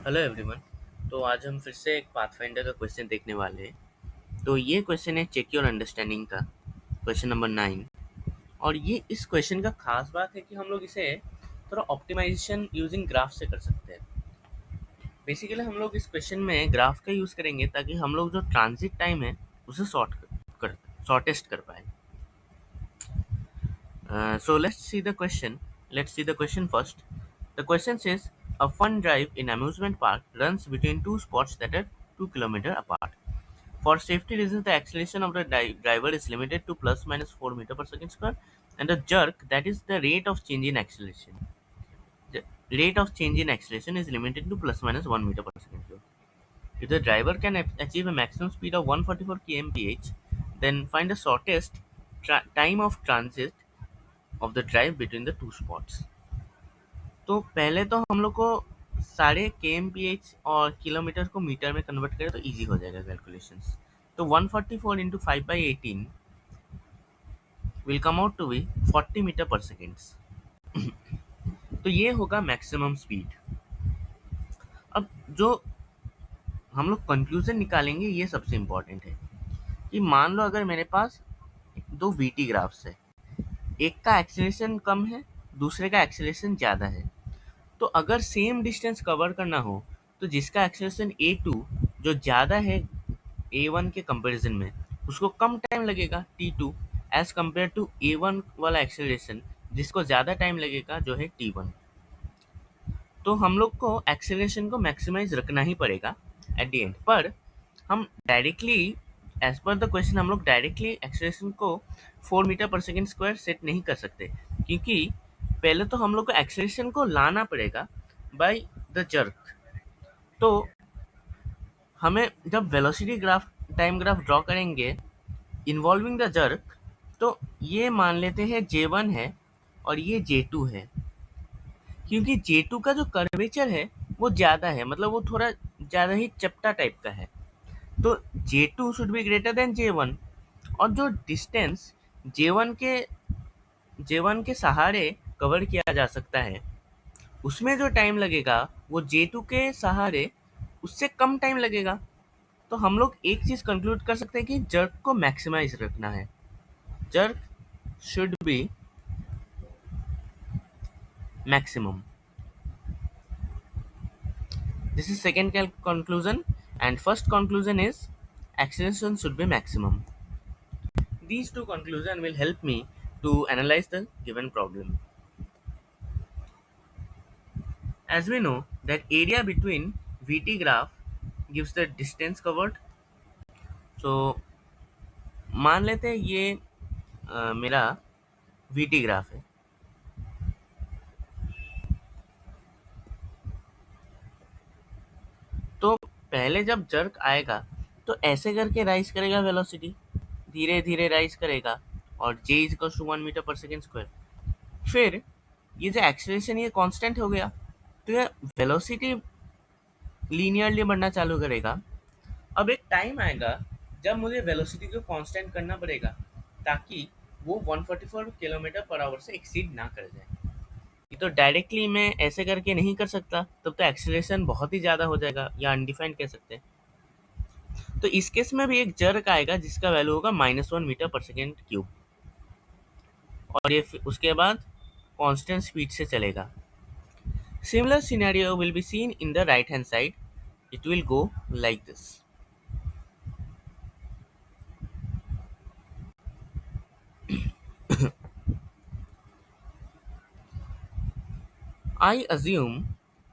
Hello everyone. तो आज हम फिर से एक पाथफाइंडर का क्वेश्चन देखने वाले हैं। तो ये क्वेश्चन है चेक योर अंडरस्टैंडिंग का, क्वेश्चन नंबर 9। और ये इस क्वेश्चन का खास बात है कि हम लोग इसे थोड़ा ऑप्टिमाइजेशन यूजिंग ग्राफ से कर सकते हैं। बेसिकली हम लोग इस क्वेश्चन में ग्राफ का यूज़ करेंगे ताकि हम लोग जो ट्रांजिट टाइम है उसे शॉर्टेस्ट कर पाए। So let's see the question first. The question says a fun drive in amusement park runs between two spots that are 2 kilometers apart. For safety reasons, the acceleration of the driver is limited to plus minus 4 meter per second square, and the jerk, that is the rate of change in acceleration. The rate of change in acceleration is limited to plus minus 1 meter per second square. If the driver can achieve a maximum speed of 144 kmph, then find the shortest time of transit of the drive between the two spots. तो पहले तो हम लोग को सारे kmph और kilometre को metre में कन्वर्ट करें तो इजी हो जाएगा कैलकुलेशंस। तो 144 into 5/18 will come out to be 40 meter per second. तो ये होगा मैक्सिमम स्पीड। अब जो हम लोग कंक्लूजन निकालेंगे ये सबसे इम्पोर्टेंट है कि मान लो अगर मेरे पास दो वीटी ग्राफ्स है, एक का एक्सेलरेशन कम है, दूसरे का एक्सेलरेशन ज़्यादा है। तो अगर सेम डिस्टेंस कवर करना हो तो जिसका एक्सेलरेशन a2 जो ज़्यादा है a1 के कंपैरिजन में, उसको कम टाइम लगेगा t2 as compare to a1 वाला एक्सेलरेशन जिसको ज़्यादा टाइम लगेगा जो है t1। तो हम लोग को एक्सेलरेशन को मैक्सिमाइज रखना ही पड़ेगा एट द एंड। पर हम directly as per the question हम लोग डायरेक्टली एक्सेलरेशन को 4 metre per second square set नहीं कर सकते, क्योंकि पहले तो हम लोग को एक्सेलरेशन को लाना पड़ेगा बाय द जर्क। तो हमें जब velocity graph time graph draw करेंगे इन्वॉल्विंग द जर्क, तो ये मान लेते हैं J1 है और ये J2 है, क्योंकि J2 का जो कर्वेचर है वो ज़्यादा है, मतलब वो थोड़ा ज़्यादा ही चपटा टाइप का है। तो J2 should be greater than J1, और जो डिस्टेंस J1 के सहारे कवर किया जा सकता है उसमें जो टाइम लगेगा वो J2 के सहारे उससे कम टाइम लगेगा। तो हम लोग एक चीज़ कंक्लूड कर सकते हैं कि जर्क को मैक्सिमाइज रखना है। Jerk should be maximum. This is second conclusion, and first conclusion is acceleration should be maximum. These two conclusions will help me to analyze the given problem. As we know that area between VT graph gives the distance covered. So मान लेते हैं ये मेरा VT graph है। तो पहले जब jerk आएगा तो ऐसे करके राइज करेगा वेलोसिटी, धीरे धीरे राइज करेगा, और J is equal to 1 meter per second square. फिर ये जो एक्सेलरेशन ये कांस्टेंट हो गया, तो ये वेलोसिटी लीनियरली बढ़ना चालू करेगा। अब एक टाइम आएगा जब मुझे वेलोसिटी को कांस्टेंट करना पड़ेगा ताकि वो 144 किलोमीटर पर आवर से एक्सीड ना कर जाए। ये तो डायरेक्टली मैं ऐसे करके नहीं कर सकता, तब तो एक्सेलरेशन बहुत ही ज़्यादा हो जाएगा या अनडिफाइंड कह सकते हैं। तो इस केस में भी एक जर्क आएगा जिसका वैल्यू होगा -1 मीटर पर सेकेंड क्यूब, और ये उसके बाद कांस्टेंट स्पीड से चलेगा। Similar scenario will be seen in the right hand side. It will go like this. I assume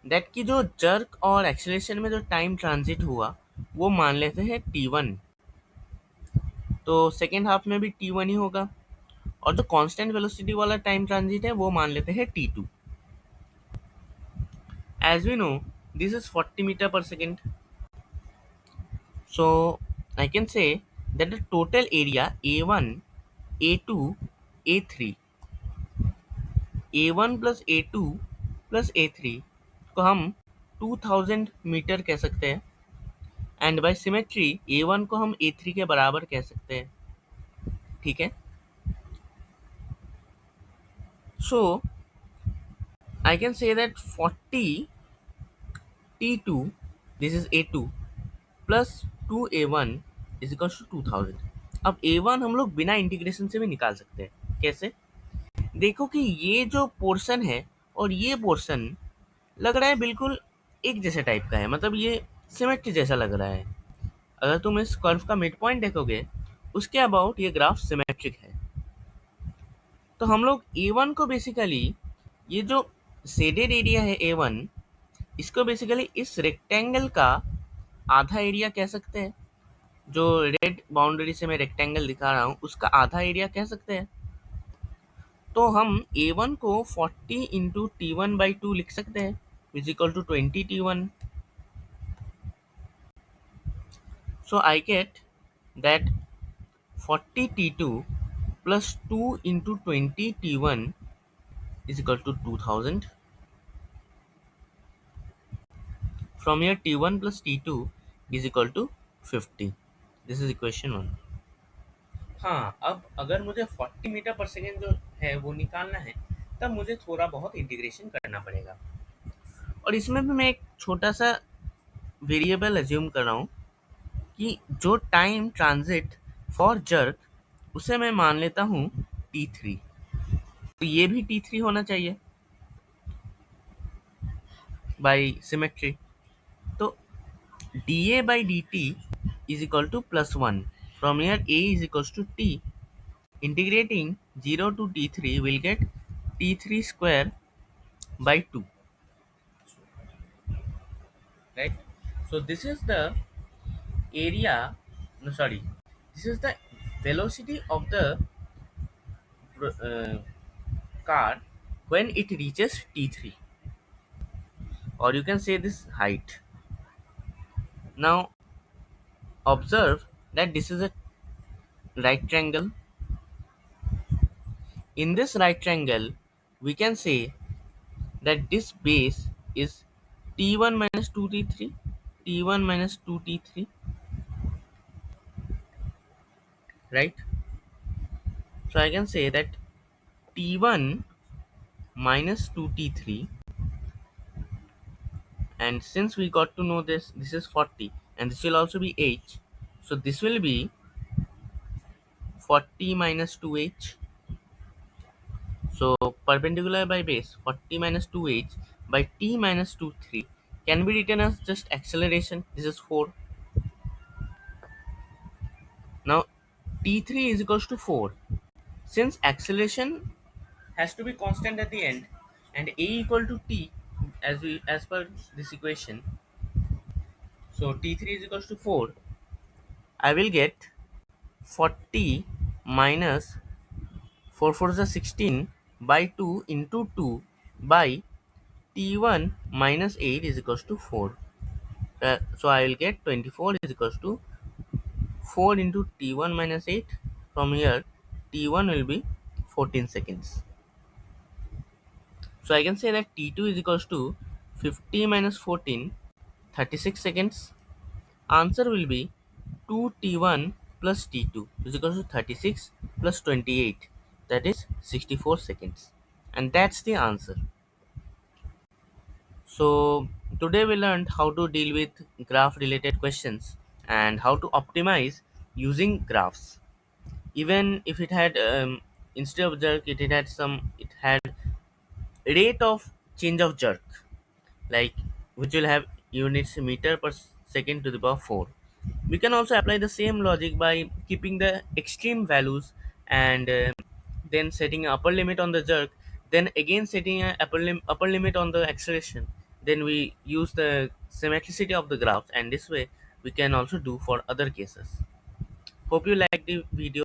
that कि जो jerk और acceleration में जो time transit हुआ वो मान लेते हैं t1, तो सेकेंड हाफ में भी t1 ही होगा, और जो constant velocity वाला time transit है वो मान लेते हैं t2. As we know, this is 40 meter per second. So I can say that the total area A1, A2, A3, A1 plus A2 plus A3 को हम 2000 मीटर कह सकते हैं, एंड बाय सिमेट्री A1 को हम A3 के बराबर कह सकते हैं। ठीक है, so I can say that 40 T2, this is A2 plus 2A1 is equal to 2000। अब A1 हम लोग बिना इंटीग्रेशन से भी निकाल सकते हैं। कैसे? देखो कि ये जो पोर्शन है और ये पोर्शन लग रहा है बिल्कुल एक जैसे टाइप का है, मतलब ये सिमेट्री जैसा लग रहा है। अगर तुम इस कर्व का मिड पॉइंट देखोगे, उसके अबाउट ये ग्राफ सिमेट्रिक है। तो हम लोग A1 को बेसिकली, ये जो शेडेड एरिया है A1, इसको बेसिकली इस रेक्टेंगल का आधा एरिया कह सकते हैं। जो रेड बाउंड्री से मैं रेक्टेंगल दिखा रहा हूँ उसका आधा एरिया कह सकते हैं। तो हम A1 को 40 इंटू T1/2 लिख सकते हैं, is equal to 20 T1। So I get that 40 T2 plus 2 into 20 T1 is equal to 2000. From here T1 plus T2 is equal to 50. This is equation 1. हाँ, अब अगर मुझे 40 मीटर पर सेकेंड जो है वो निकालना है, तब मुझे थोड़ा बहुत इंटीग्रेशन करना पड़ेगा। और इसमें भी मैं एक छोटा सा वेरिएबल अज्यूम कर रहा हूँ कि जो टाइम ट्रांजिट फॉर जर्क, उसे मैं मान लेता हूँ T3। तो ये भी T3 होना चाहिए बाई सिमेट्री। तो dA/dt is equal to +1. From here A is equals to T. Integrating 0 to T3 will get T3 square by 2. Right? So this is the area, no sorry, this is the velocity of the uh, car when it reaches T3, or you can say this height. Now observe that this is a right triangle. In this right triangle, we can say that this base is T1 minus 2T3, T1 minus 2T3, right? So I can say that T1 minus 2T3, and since we got to know this is 40 and this will also be H, so this will be 40 minus 2H. So perpendicular by base 40 minus 2H by T minus 23 can be written as just acceleration. This is 4. Now T3 is equals to 4. Since acceleration has to be constant at the end and A equal to T as per this equation, so T3 is equals to 4, I will get 40 minus 4 4 is 16 by 2 into 2 by T1 minus 8 is equals to 4. So I will get 24 is equals to 4 into T1 minus 8. From here T1 will be 14 seconds. So I can say that T2 is equals to 50 minus 14, 36 seconds. Answer will be 2T1 plus T2 is equals to 36 plus 28, that is 64 seconds. And that's the answer. So today we learned how to deal with graph related questions and how to optimize using graphs. Even if it had instead of jerk, it had rate of change of jerk, like which will have units meter per second to the power 4. We can also apply the same logic by keeping the extreme values and then setting an upper limit on the jerk, then again setting an upper limit on the acceleration. Then we use the symmetricity of the graphs, and this way we can also do for other cases. Hope you like the video.